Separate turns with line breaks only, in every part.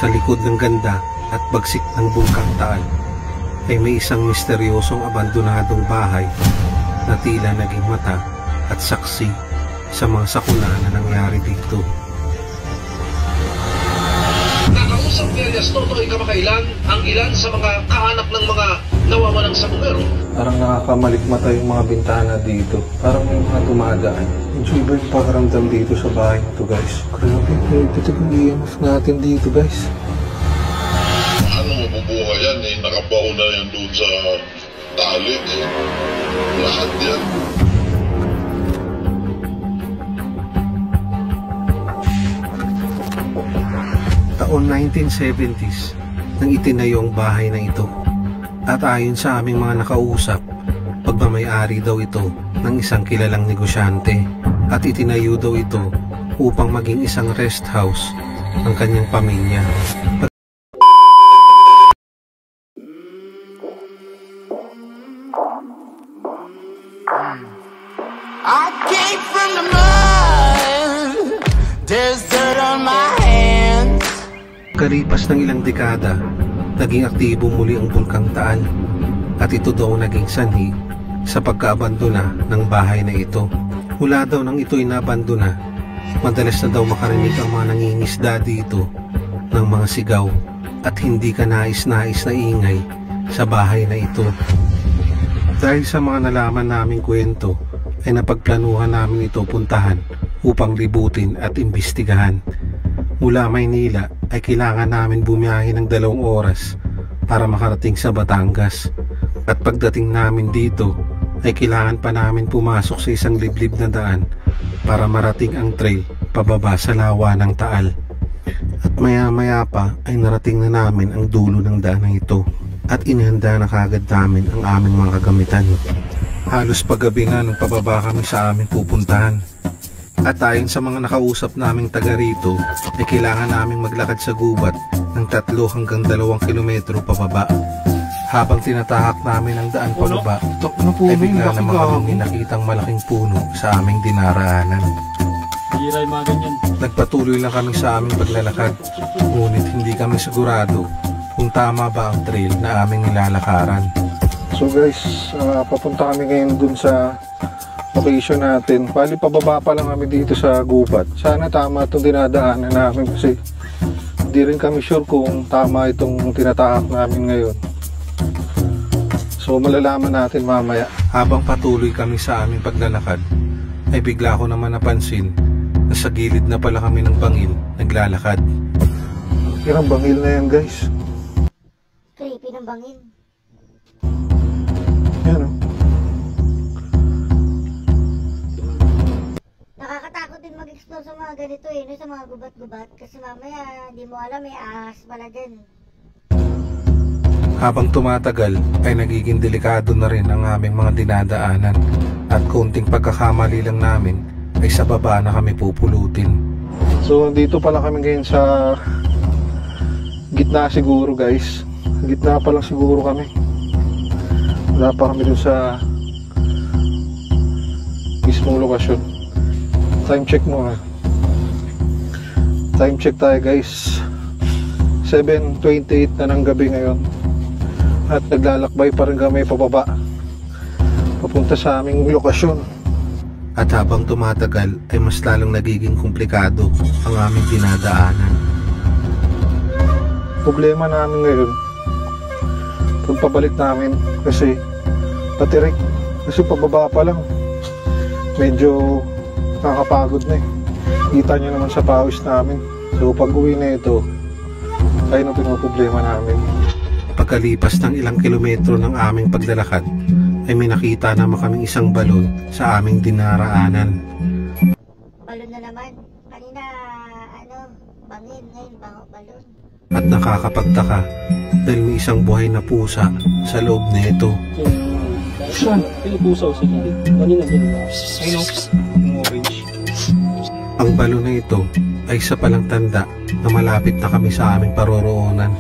Sa likod ng ganda at bagsik ng Bulkang Taal ay may isang misteryosong abandonadong bahay na tila naging mata at saksi sa mga sakuna na nangyari dito.
Nakausap ni Elias Totoy kamakailan ang ilan sa mga kaanak ng mga nawawalang sabungero.
Parang nakakamalikmata yung mga bintana dito. Parang may mga dumadaan. Medyo iba yung pakaramdam dito sa bahay na to, guys. Grabe, ito yung EMF natin dito, guys.
Ano mabubuhay yan eh? Nakabaon na yan doon sa tali eh. Lahat yan.
Taon 1970s nang itinayo ang bahay na ito. At ayon sa aming mga nakausap, pagmamayari daw ito ng isang kilalang negosyante at itinayo daw ito upang maging isang rest house ng kanyang pamilya.
I came from the mud. There's dirt on my hands.
Kalipas ng ilang dekada, naging aktibo muli ang Bulkang Taal at ito daw naging sanhi sa pagkaabandona ng bahay na ito. Mula daw nang ito'y nabandona, madalas na daw makarinig ang mga nangingisda dito ng mga sigaw at hindi ka nais-nais na ingay sa bahay na ito. Dahil sa mga nalaman naming kwento, ay napagplanuhan namin ito puntahan upang libutin at imbestigahan. Mula Maynila ay kailangan namin bumiyahe ng 2 oras para makarating sa Batangas. At pagdating namin dito ay kailangan pa namin pumasok sa isang liblib na daan para marating ang trail pababa sa lawa ng Taal. At maya-maya pa ay narating na namin ang dulo ng daan na ito at inihanda na kagad namin ang aming mga kagamitan. Halos paggabi na nung pababa kami sa aming pupuntahan. At ayon sa mga nakausap naming taga rito, ay kailangan naming maglakad sa gubat ng 3 hanggang 2 kilometro pababa. Habang tinatahak namin ang daan pababa, ay bigla naman kaming nakitang malaking puno sa aming dinaraanan. Nagpatuloy lang kami sa aming paglalakad, ngunit hindi kami sigurado kung tama ba ang trail na aming nilalakaran. So guys, papunta kami ngayon dun sa location natin. Bali pababa pa lang kami dito sa gubat. Sana tama itong dinadaanan namin kasi hindi rin kami sure kung tama itong tinatahak namin ngayon. So malalaman natin mamaya. Habang patuloy kami sa aming paglalakad, ay bigla ko naman napansin na sa gilid na pala kami ng bangil naglalakad. Irang bangil na yan, guys.
Creepy ng bangil.
Yan o.
Nakakatakot din mag-explore sa mga ganito eh, no? Sa mga gubat-gubat. Kasi mamaya, di mo alam, may ahas pala dyan.
Habang tumatagal ay nagiging delikado na rin ang aming mga dinadaanan at konting pagkakamali lang namin ay sa baba na kami pupulutin. So dito pala kami ngayon sa gitna siguro, guys. Gitna pa lang siguro kami. Wala pa kami dun sa mismong lokasyon. Time check muna. Time check tayo, guys. 7:28 na ng gabi ngayon. At naglalakbay pa rin kami pababa papunta sa aming lokasyon. At habang tumatagal ay mas lalong nagiging komplikado ang aming dinadaanan. Problema namin ngayon pagpabalik namin kasi patirik, kasi pababa pa lang medyo nakakapagod na eh. Kita nyo naman sa pawis namin. So pag uwi na ito ay ang pinoproblema namin. Pagkalipas ng ilang kilometro ng aming paglalakad ay may nakita naman kaming isang balon sa aming dinaraanan.
Balon na naman. Kanina, bangin. Ngayon, balon.
At nakakapagtaka dahil may isang buhay na pusa sa loob na ito.
Saan? Yung pusa o sige. Kanina din. Ayun o. Orange.
Ang balon na ito ay isa palang tanda na malapit na kami sa aming paroroonan.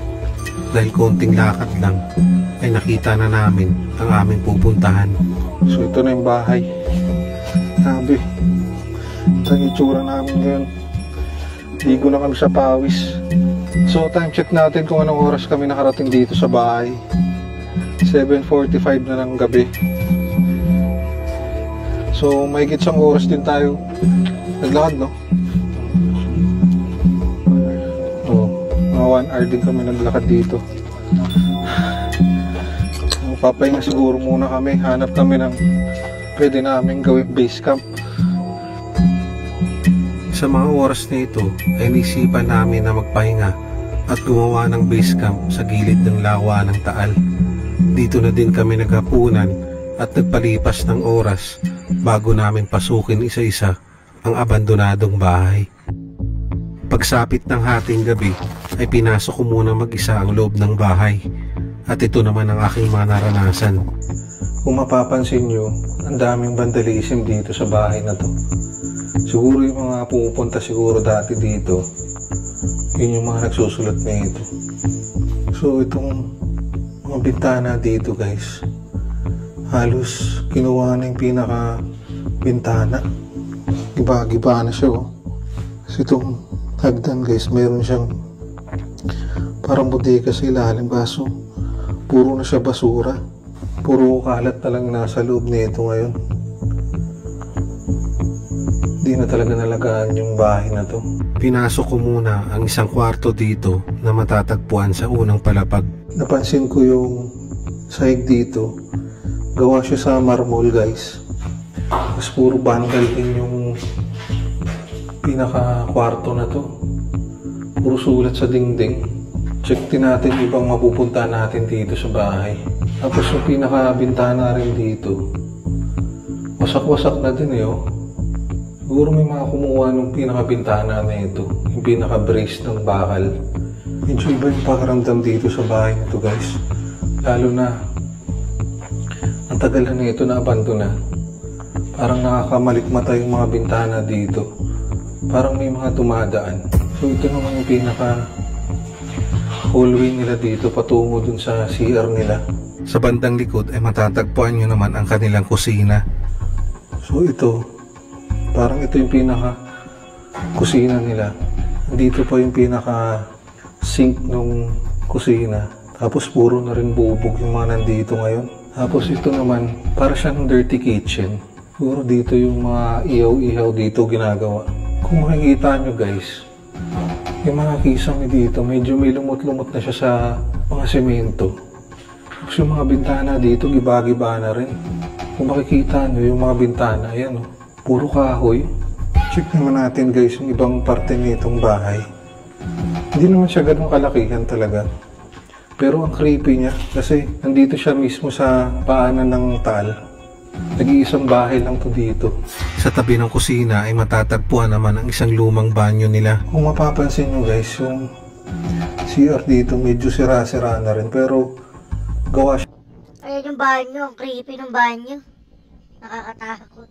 Dahil konting lakad lang ay nakita na namin ang aming pupuntahan. So ito na yung bahay. Sabi, ito ang itsura namin ngayon. Ligo na kami sa pawis. So time check natin kung anong oras kami nakarating dito sa bahay. 7:45 na ng gabi. So may gitsang oras din tayo naglakad, no? Mga 1 hour din kami naglakad dito. Papahinga siguro muna kami. Hanap kami ng pwede namin gawing base camp. Sa mga oras na ito ay naisipan namin na magpahinga at gumawa ng base camp sa gilid ng lawa ng Taal. Dito na din kami naghapunan at nagpalipas ng oras bago namin pasukin isa-isa ang abandonadong bahay. Pagsapit ng hating gabi ay pinasok ko muna mag-isa ang loob ng bahay at ito naman ang aking mga naranasan. Kung mapapansin nyo, ang daming vandalism dito sa bahay na to. Siguro yung mga pumupunta siguro dati dito, yun yung mga nagsusulat na ito. So itong mga bintana dito guys, halos kinuha na yung pinaka bintana. Giba-giba na siya oh. Kasi itong hagdan guys, meron siyang parang bodega sa ilalim, kaso puro na siya basura. Puro kalat na lang nasa loob nito ngayon. Di na talaga nalagaan yung bahay na to. Pinasok ko muna ang isang kwarto dito na matatagpuan sa unang palapag. Napansin ko yung sahig dito, gawa siya sa marmol guys. Mas puro bandal din yung pinaka kwarto na to. Puro sulat sa dingding. Check din natin ibang mapupunta natin dito sa bahay. Tapos yung pinaka-bintana rin dito, wasak-wasak na din eh oh. Siguro may mga kumuha ng pinaka-bintana na ito, yung pinaka-brace ng bakal. Medyo iba yung pakiramdam dito sa bahay nito guys. Lalo na ang tagal na ito na abandona. Parang nakakamalikmata yung mga bintana dito. Parang may mga dumadaan. So ito naman yung pinaka hallway nila dito patungo dun sa CR nila. Sa bandang likod ay matatagpuan nyo naman ang kanilang kusina. So ito, parang ito yung pinaka kusina nila. Dito pa yung pinaka sink nung kusina. Tapos puro na rin bubog yung mga nandito ngayon. Tapos ito naman, para siyang dirty kitchen. Puro dito yung mga ihaw-ihaw dito ginagawa. Kung makikita nyo guys, yung mga kisame dito, medyo may lumot-lumot na siya sa mga semento. Tapos yung mga bintana dito, giba-giba na rin. Kung makikita nyo yung mga bintana, ayan o, puro kahoy. Check naman natin guys yung ibang parte nitong bahay. Hindi naman siya ganun kalakihan talaga. Pero ang creepy niya, kasi nandito siya mismo sa paanan ng Taal. Nag-iisang bahay lang to dito. Sa tabi ng kusina ay matatagpuan naman ang isang lumang banyo nila. Kung mapapansin nyo guys, yung CR dito medyo sira-sira na rin, pero gawa siya.
Ayan yung banyo, ang creepy ng banyo. Nakakatakot.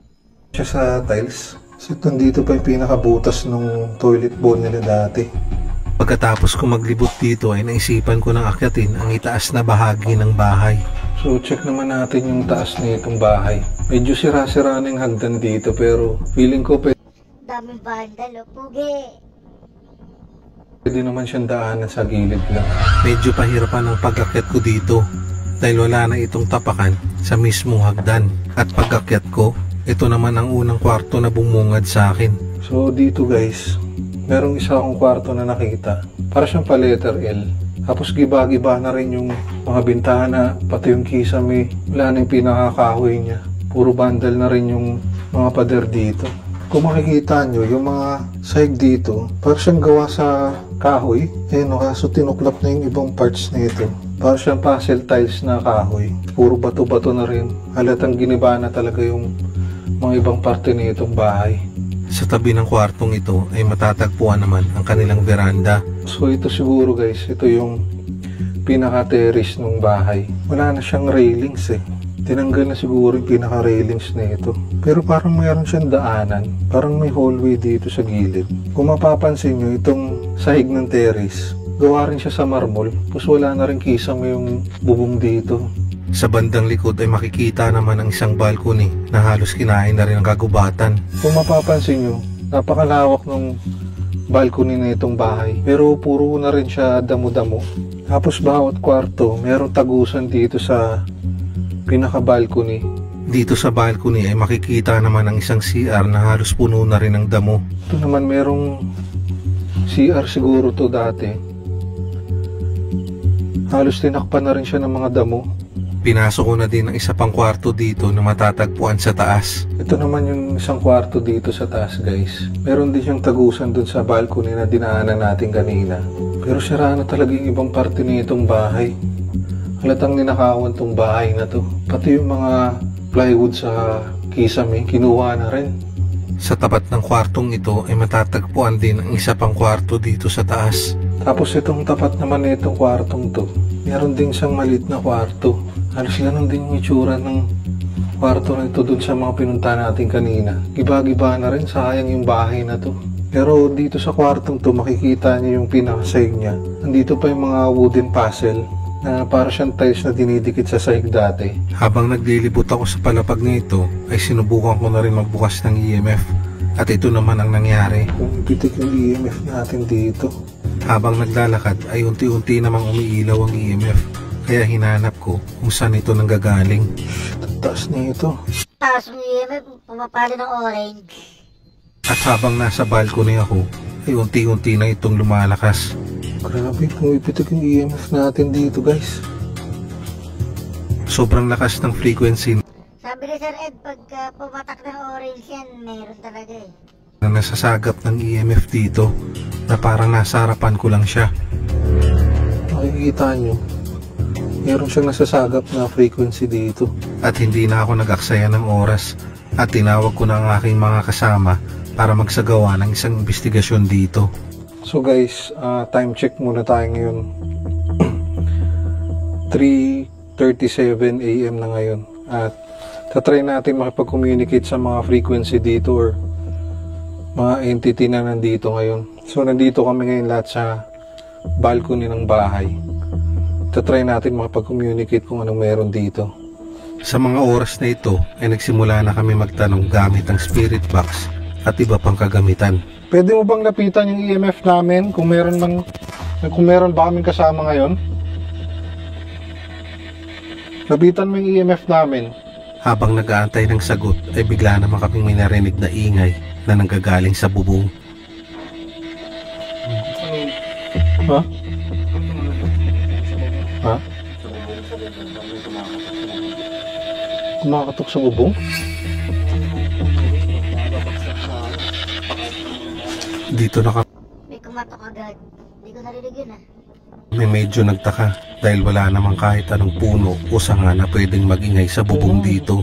Siya sa tiles. So dito pa yung pinakabutas ng toilet bowl nila dati. Pagkatapos ko maglibot dito ay naisipan ko nang akyatin ang itaas na bahagi ng bahay. So check naman natin yung taas nitong bahay. Medyo sira-sira na yung hagdan dito, pero feeling ko
Daming bandal, pugi.
pwede naman siyang daanan sa gilid lang. Medyo pahirapan ang pag-akyat ko dito dahil wala na itong tapakan sa mismong hagdan. At pag-akyat ko, ito naman ang unang kwarto na bumungad sa akin. So dito guys, merong isa akong kwarto na nakita. Para siyang pa letter L. Tapos giba-giba na rin yung mga bintana, pati yung kisame. Wala na yung pinakakahoy niya. Puro bandal na rin yung mga pader dito. Kung makikita nyo, yung mga sahig dito, parang siyang gawa sa kahoy. Eh no, kaso tinuklap na yung ibang parts nito. Parang siyang puzzle tiles na kahoy. Puro bato-bato na rin. Halatang giniba na talaga yung mga ibang parte nitong bahay. Sa tabi ng kwartong ito ay matatagpuan naman ang kanilang veranda. So ito siguro guys, ito yung pinaka-terrace ng bahay. Wala na siyang railings eh. Tinanggal na siguro yung pinaka-railings na ito. Pero parang mayroon siyang daanan. Parang may hallway dito sa gilid. Kung mapapansin nyo, itong sahig ng terrace, gawa rin siya sa marmol. Tapos wala na rin kisame yung bubong dito. Sa bandang likod ay makikita naman ang isang balcony na halos kinain na rin ang kagubatan. Kung mapapansin nyo, napakalawak ng balcony na itong bahay. Pero puro na rin siya damo-damo. Tapos bawat kwarto, merong tagusan dito sa pinaka-balcony. Dito sa balcony ay makikita naman ang isang CR na halos puno na rin ng damo. Ito naman merong CR siguro to dati. Halos tinakpan na rin siya ng mga damo. Pinasok ko na din ang isa pang kwarto dito na matatagpuan sa taas. Ito naman yung isang kwarto dito sa taas, guys. Meron din siyang tagusan dun sa balcony na dinaanan natin kanina. Pero sira na talaga yung ibang parte nitong bahay. Halatang ninakawan tong bahay na to. Pati yung mga plywood sa kisame, kinuha na rin. Sa tapat ng kwartong ito ay matatagpuan din ang isa pang kwarto dito sa taas. Tapos itong tapat naman nitong kwartong to, meron din siyang maliit na kwarto. Halos ganun din yung itsura ng kwarto na ito dun sa mga pinunta natin kanina. Giba-giba na rin, sayang yung bahay na to. Pero dito sa kwartong to, makikita niyo yung pinakasahig niya. Nandito pa yung mga wooden puzzle na para siyang tiles na dinidikit sa sahig dati. Habang naglilibot ako sa palapag nito, ay sinubukan ko na rin magbukas ng EMF. At ito naman ang nangyari. Pitik yung EMF natin dito. Habang naglalakad ay unti-unti namang umiilaw ang EMF. Kaya hinanap ko kung saan ito nanggagaling. Taas nito.
Taas ng EMF, pumapalo ng orange.
At habang nasa balcony ako, ay unti-unti na itong lumalakas. Grabe, pumipitik yung EMF natin dito, guys. Sobrang lakas ng frequency.
Sabi ni Sir Ed, pagka pumatak ng orange yan, meron talaga eh.
Na nasasagap ng EMF dito, na parang nasa harapan ko lang siya. Makikita nyo, meron siyang nasasagap na frequency dito. At hindi na ako nag-aksaya ng oras at tinawag ko na ang aking mga kasama para magsagawa ng isang investigasyon dito. So guys, time check muna tayo ngayon. 3:37 AM na ngayon. At tatry natin makipag-communicate sa mga frequency dito or mga entity na nandito ngayon. So nandito kami ngayon lahat sa balcony ng bahay. Tatry natin makipag-communicate kung anong meron dito. Sa mga oras na ito ay nagsimula na kami magtanong gamit ang spirit box at iba pang kagamitan. Pwede mo bang lapitan yung EMF namin kung meron ba kaming kasama ngayon? Lapitan mo yung EMF namin. Habang nag-aantay ng sagot ay bigla naman kaming may narinig na ingay na nanggagaling sa bubong. Ha? Ha? Kumakatok sa bubong? Dito na
May kumatok agad. Hindi ko narinig yun ah.
May medyo nagtaka dahil wala namang kahit anong puno o sanga na pwedeng magingay sa bubong dito.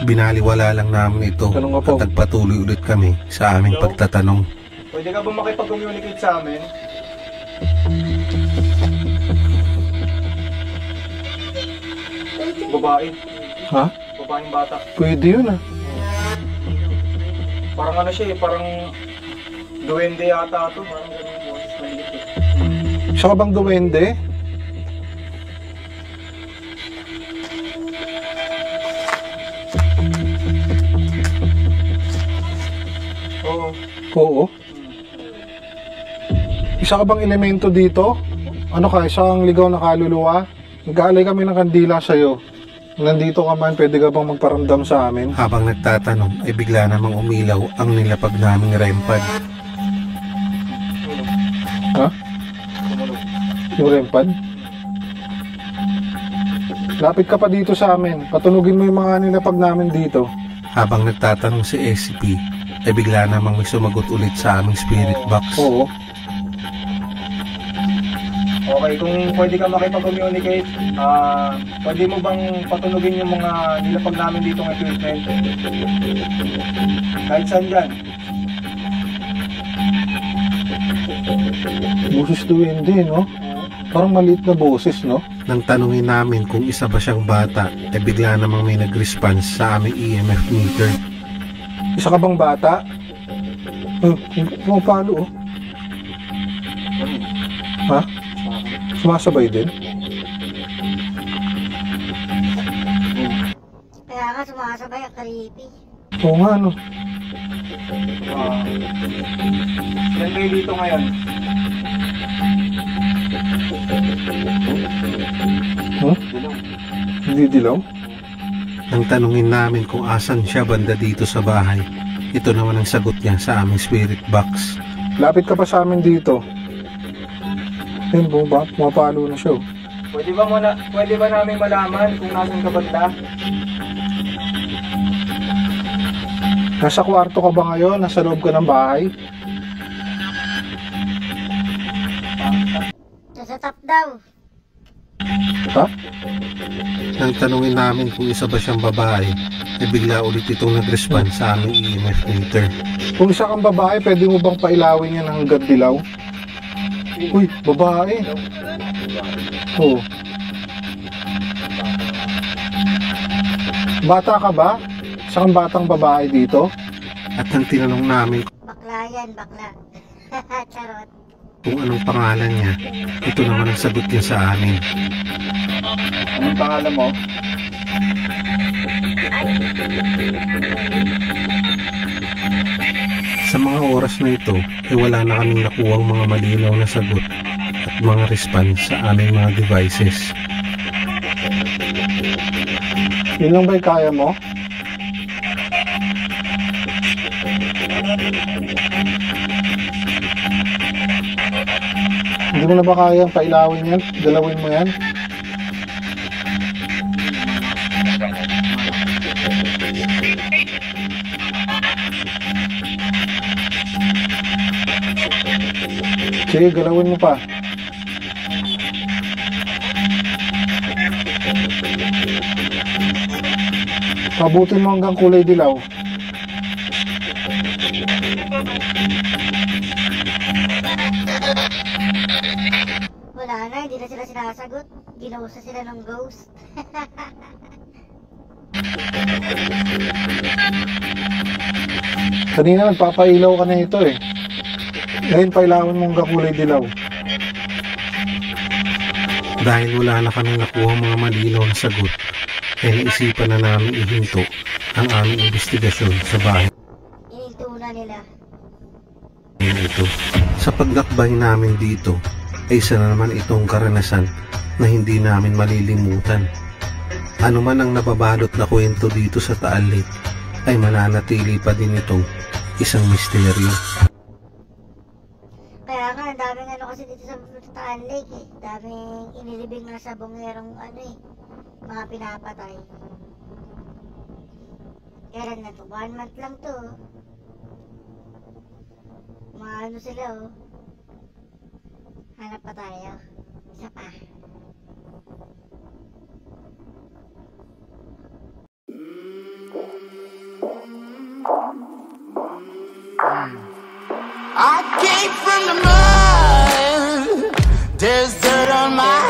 Binaliwala lang namin ito at nagpatuloy ulit kami sa aming pagtatanong.
Pwede ka ba makipag-communicate sa amin? Babae.
Ha?
Babaeng bata.
Pwede yun ah.
Parang ano siya eh, parang duwende yata ito. Parang ganun boses, maliit eh.
Siya ka bang duwende?
Oo.
Oo. Isa ka bang elemento dito? Ano ka, isang ligaw na kaluluwa? Nag-aalay kami ng kandila sa'yo. Nandito ka man, pwede ka bang magparamdam sa amin? Habang nagtatanong, ay bigla namang umilaw ang nilapag naming REM-pad. Ha? Yung REM-pad? Lapit ka pa dito sa amin. Patunugin mo yung mga nilapag namin dito. Habang nagtatanong si SCP, ay bigla namang may sumagot ulit sa aming spirit box. Oo.
Okay, kung pwede ka makipag-communicate, pwede mo bang patunugin yung mga nilapag namin dito ng equipment? Kahit saan dyan?
Boses duwende, no? Parang maliit na boses, no? Nang tanungin namin kung isa ba siyang bata, ay bigla namang may nag-response sa aming EMF meter. Isa ka bang bata? Pumapalo, oh. Ha? Sumasabay din?
Kaya nga sumasabay ang creepy.
Oo nga, no?
Ilan kayo dito ngayon?
Hindi dilaw? Nang tanungin namin kung asan siya banda dito sa bahay, ito naman ang sagot niya sa aming spirit box.
Lapit ka pa sa amin dito. Ayun po ba? Pumapalo na siya.
Pwede ba namin malaman kung nasan ka banda?
Nasa kwarto ka ba ngayon? Nasa loob ka ng bahay?
Sa top daw.
Ha?
Nang tanungin namin kung isa ba siyang babae, ay bigla ulit itong nag-respond sa aming EMF meter.
Kung isa kang babae, pwede mo bang pailawin yan hanggang dilaw? Uy, babae. Oo. Bata ka ba? Isa kang batang babae dito?
At nang tinanong namin
Bakla yan, bakla. Charot.
kung anong pangalan niya, ito naman ang sagot niya sa amin.
Anong pangalan mo?
Sa mga oras na ito, ay wala na kaming nakuhang mga malinaw na sagot at mga response sa aming mga devices.
Yun lang ba'y kaya mo? Hindi mo na ba kayang pailawin yan? Dalawin mo yan? Sige, galawin mo pa. Pabutin mo hanggang kulay dilaw.
Wala na, hindi na sila sinasagot. Ginuusa sila ng ghost.
Kanina nagpapailaw ka na ito eh. Ngayon pailawin mo hanggang kulay dilaw.
Dahil wala na kaming nakuha mga malinaw na sagot, ay naisipan na namin ihinto ang aming investigasyon sa bahay
Ininto na nila.
ito. Sa paglakbay namin dito, ay isa na naman itong karanasan na hindi namin malilimutan. Ano man ang nababalot na kwento dito sa Taal Lake, ay mananatili pa din itong isang misteryo.
Kaya nga, ang daming ano kasi dito sa Taal Lake eh. Daming inilibing na sa bungerong ano eh. Mga pinapatay. Kailan na to? 1 month lang to. Mga ano sila oh. Hanap pa tayo. Isa pa.
I came from the mud. There's dirt on my